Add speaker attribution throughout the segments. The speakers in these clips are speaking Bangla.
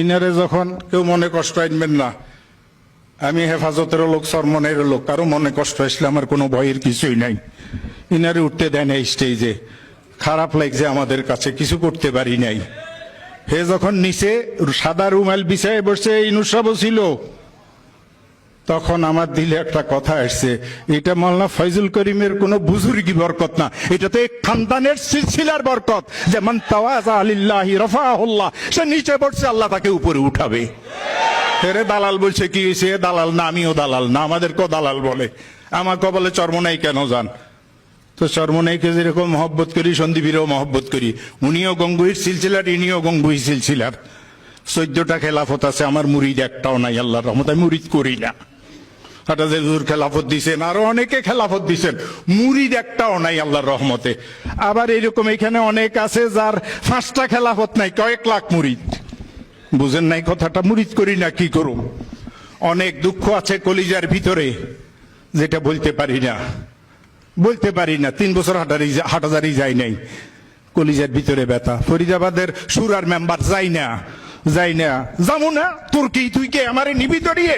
Speaker 1: ইনারে যখন কেউ মনে কষ্ট আনবেন না, আমি হেফাজতের লোক, চরমনের লোক, কারো মনে কষ্ট আসলে আমার কোনো ভয়ের কিছুই নাই। ইনারে উঠতে দেয় না স্টেজে, খারাপ লাগছে আমাদের কাছে, কিছু করতে পারি নাই। হে যখন নিচে সাদা রুমাল বিছায় বসে ইনুসাব ছিল, তখন আমার দিলে একটা কথা আসছে, এটা মাওলানা ফয়জুল করিমের কোন বুজুর্গি বরকত না, এটা তো এক খানদানের সিলসিলার বরকত, যে মান তাওয়াযা লিল্লাহি রাফাহুল্লাহ, সে নিচে বসছে আল্লাহ তাকে উপরে উঠাবে। হেরে দালাল বলছে কি হয়েছে? দালাল না, আমিও দালাল না, আমাদেরকেও দালাল বলে। আমাকে বলে চরমনাই কেন যান? তো চরমনাইকে যেরকম মহব্বত করি, সন্দীপীরও মহব্বত করি। উনিও গঙ্গুইর সিলসিলার, ইনিও গঙ্গুই সিলসিলার। 14টা খেলাফত আছে, আমার মুরিদ একটাও নাই আল্লাহর রহমতে, আমি মুরিদ করি না। হাটাজার হুজুর খেলাফত দিছেন, আরো অনেকে খেলাফত দিছেন, মুরিদ একটাও নাই আল্লাহর রহমতে। আবার এরকম এখানে অনেক আছে যার 5টা খেলাফত নাই, কয়েক লাখ মুরিদ। বুঝেন নাই কথাটা? মুরিদ করি না, কি করুম? অনেক দুঃখ আছে কলিজার ভিতরে, যেটা বলতে পারি না, বলতে পারি না। 3 বছর হাটাজারি যাই নাই, কলিজার ভিতরে ব্যথা। ফরিদাবাদের সুরার মেম্বার যাই না, যাবো না। তোর কি, তুই কে আমারে নিবি দড়িয়ে?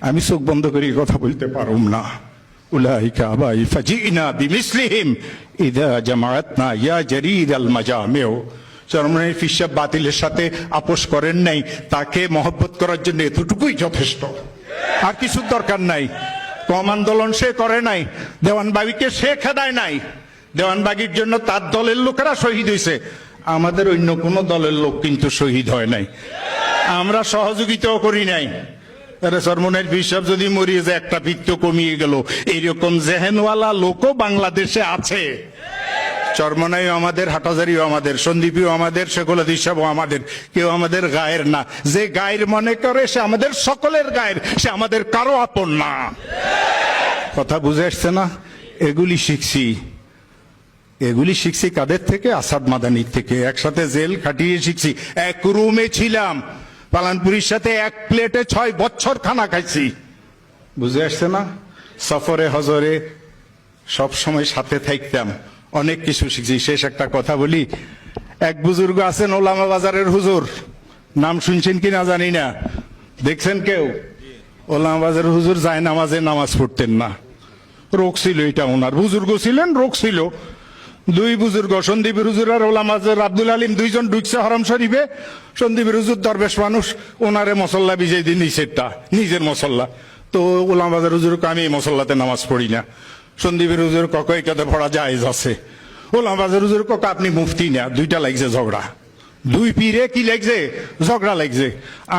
Speaker 1: আমি চোখ বন্ধ করে কথা বলতে পারুম না। উলাইকা আবাই ফাজিনা বিমিসলিহিম ইদা জামাআতনা ইয়া জারিদ আল মাজামিউ। চরমনের ফিসাব বাতিলের সাথে আপোষ করেন নাই, তাকে মহব্বত করার জন্য এতটুকুই যথেষ্ট, আর কিছু দরকার নাই। কম আন্দোলন সে করে নাই, দেওয়ানবাগিকে সে খেদায় নাই। দেওয়ানবাগির জন্য তার দলের লোকেরা শহীদ হয়েছে, আমাদের অন্য কোন দলের লোক কিন্তু শহীদ হয় নাই, আমরা সহযোগিতাও করি নাই। চরমনের ফিসাব যদি মরিয়ে যায়, একটা বৃত্ত কমিয়ে গেল, এইরকম জেহেনওয়ালা লোকও বাংলাদেশে আছে। চরমনাইও আমাদের, হাটাজারিও আমাদের, সন্দীপীও আমাদের, সেগুলো দিশাবও আমাদের, কেউ আমাদের গায়ের না। যে গায়ের মনে করে সে আমাদের সকলের গায়ের, সে আমাদের কারো আপন না। কথা বুঝে আসছে না? এগুলি শিখছি কাদের থেকে? আসাদ মাদানির থেকে। একসাথে জেল খাটিয়ে শিখছি, এক রুমে ছিলাম, পালানপুরীর সাথে এক প্লেটে 6 বছর খানা খাইছি। বুঝে আসছে না? সফরে হজরে সব সময় সাথে থাকতাম, অনেক কিছু শিখছি। শেষ একটা কথা বলি, এক বুজুর্গ আছেন ওলামা বাজারের হুজুর, নাম শুনছেন কি না জানি না, দেখছেন কেউ? ওলামা বাজারের হুজুর যায় নামাজে নামাজ পড়তেন না, রোগ ছিল এটা ওনার। বুজুর্গ ছিলেন, রোগ ছিল। 2 বুজুর্গ, সন্দীপের হুজুর আর ওলামা আব্দুল আলিম, 2 জন ঢুকছে হরম শরীফে। সন্দীপের হুজুর দরবেশ মানুষ, ওনারে মসল্লা বিজয় দিন নিচেরটা, নিজের মসল্লা। তো ওলামা বাজার হুজুরকে আমি এই মসল্লাতে নামাজ পড়ি না। সন্দীপের হুজুর ককই কাতে পড়া জায়েজ আছে। ওলামা বাজার হুজুর কক আপনি মুফতি না। 2টা লাগছে ঝগড়া, 2 পীরে কি লাগছে? ঝগড়া লাগছে।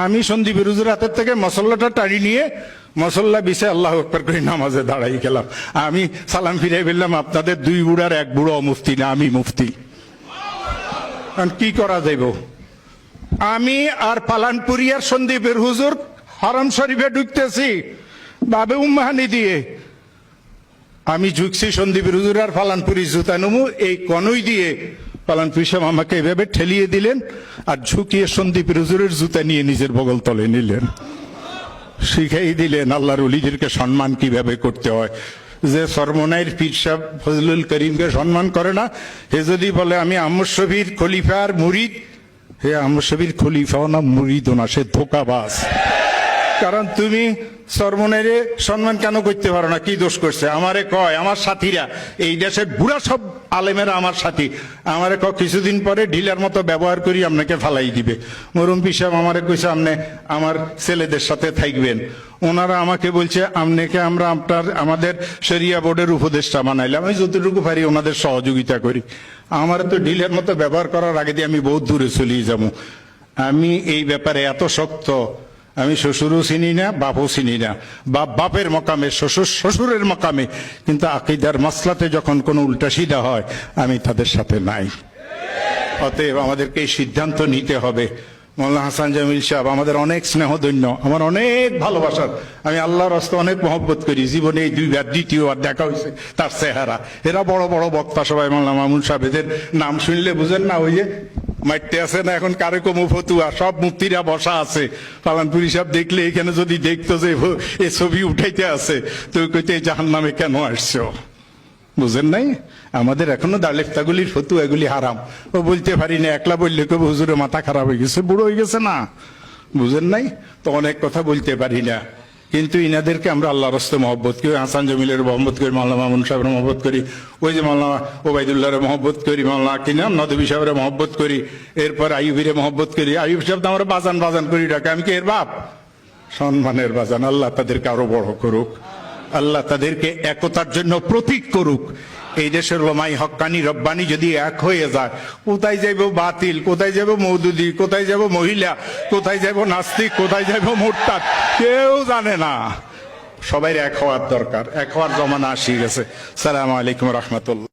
Speaker 1: আমি সন্দীপের হুজুর হাতের থেকে মসল্লাটা টাড়ি নিয়ে মসল্লা বিছে আল্লাহু আকবার করে নামাজে দাঁড়াই গেলাম। আমি সালাম ফিরে বললাম, আপনাদের 2 বুড়ার 1 বুড়ো মুফতি না, আমি মুফতি। কি করা যাইব? আমি আর পালানপুরি আর সন্দীপের হুজুর হরম শরীফে ঢুকতেছি বাবে উম্মাহানি দিয়ে। আমি ঝুঁকছি সন্দীপের হুজুর আর পালানপুরি জুতা নমু, এই কনই দিয়ে পালানপুরি সাহেব আমাকে এভাবে ঠেলিয়ে দিলেন, আর ঝুঁকিয়ে সন্দীপের হুজুরের জুতা নিয়ে নিজের বগল তলে নিলেন। শিখাই দিলেন আল্লাহর ওলিদেরকে সম্মান কিভাবে করতে হয়। যে চরমনাইয়ের পীর সাহেব ফজলুল করিমকে সম্মান করে না, হে যদি বলে আমি আহমদ শফির খলিফার মুরিদ, হে আহমদ শফির খলিফাও না, মুরিদও না, সে ধোঁকাবাজ। কারণ তুমি চরমনাইরে সম্মান কেন করতে পারো না? কি দোষ করছে? আমারে কয় আমার সাথীরা, এই দেশের বুড়া সব আলেমেরা আমার সাথী, আমারে কয় কিছুদিন পরে ঢিলার মতো ব্যবহার করি আপনাকে ফালাই দিবে। মরুম পীর সাহেব আমারে কইছে আপনি আমার ছেলেদের সাথে থাকবেন। ওনারা আমাকে বলছে আপনাকে আমরা আমাদের শরিয়া বোর্ডের উপদেষ্টা বানাইলাম, আমি যতটুকু পারি ওনাদের সহযোগিতা করি। আমার তো ঢিলের মতো ব্যবহার করার আগে দিয়ে আমি বহুত দূরে চলিয়ে যাবো। আমি এই ব্যাপারে এত শক্ত, আমি শ্বশুরও চিনি না, বাপও চিনি না। বাপের মকামে, শ্বশুর শ্বশুরের মকামে, কিন্তু আকীদার মাসলাতে যখন কোনো উল্টা সিধা হয় আমি তাদের সাথে নাই। অতএব আমাদেরকে এই সিদ্ধান্ত নিতে হবে। মাওলানা হাসান জামিল সাহেব আমাদের অনেক স্নেহধন্য, আমার অনেক ভালোবাসার, আমি আল্লাহর রাস্তায় অনেক মহব্বত করি। জীবনে এই 2বার, দ্বিতীয়বার দেখা হয়েছে তার চেহারা। এরা বড় বড় বক্তা সবাই, মাওলানা মামুন সাহেব, এদের নাম শুনলে বুঝেন না, ওই যে মাইটে আছে না এখন কারেকম ফতুয়া, সব মুফতিরা বসা আছে। পালানপুরি সাহেব দেখলে এখানে যদি দেখতো যে এ ছবি উঠাইতে আছে, তো কইতে জাহান্নামে কেন আসছো? বুঝেন নাই? আমাদের এখনো দালেফতাগুলির ফতু এগুলি হারাম। ও বলতে পারি না, একলা বললে কেউ হুজুরের মাথা খারাপ হয়ে গেছে, বুড়ো হয়ে গেছে না, বুঝেন নাই? তো অনেক কথা বলতে পারি না, কিন্তু ইনাদেরকে আমরা আল্লাহর রাস্তে মহব্বত করি, হাসান জমিলের মহব্বত করি, মাওলানা মামুন সাহেবের মহব্বত করি, ওই যে মাওলানা ওবায়দুল্লাহর মহব্বত করি, মাওলানা কি নাম নদবী সাহেবের মহব্বত করি, এরপর আইয়ুবের মহব্বত করি। আইয়ুব সাহেব তো আমরা বাজান বাজান করি ডাকে, আমি কি এর বাপ? সম্মানের বাজান। আল্লাহ তাদেরকে আরো বড় করুক, আল্লাহ তাদেরকে একতার জন্য প্রতীক করুক। এই দেশের ওলামায়ে হক্কানি রব্বানি যদি এক হয়ে যায়, কোথায় যাইব বাতিল, কোথায় যাব মওদুদি, কোথায় যাব মহিলা, কোথায় যাব নাস্তিক, কোথায় যাব মুরতাদ, কেউ জানে না। সবাই এক হওয়ার দরকার, এক হওয়ার জমানা আসি গেছে। সালামু আলাইকুম রহমতুল্লাহ।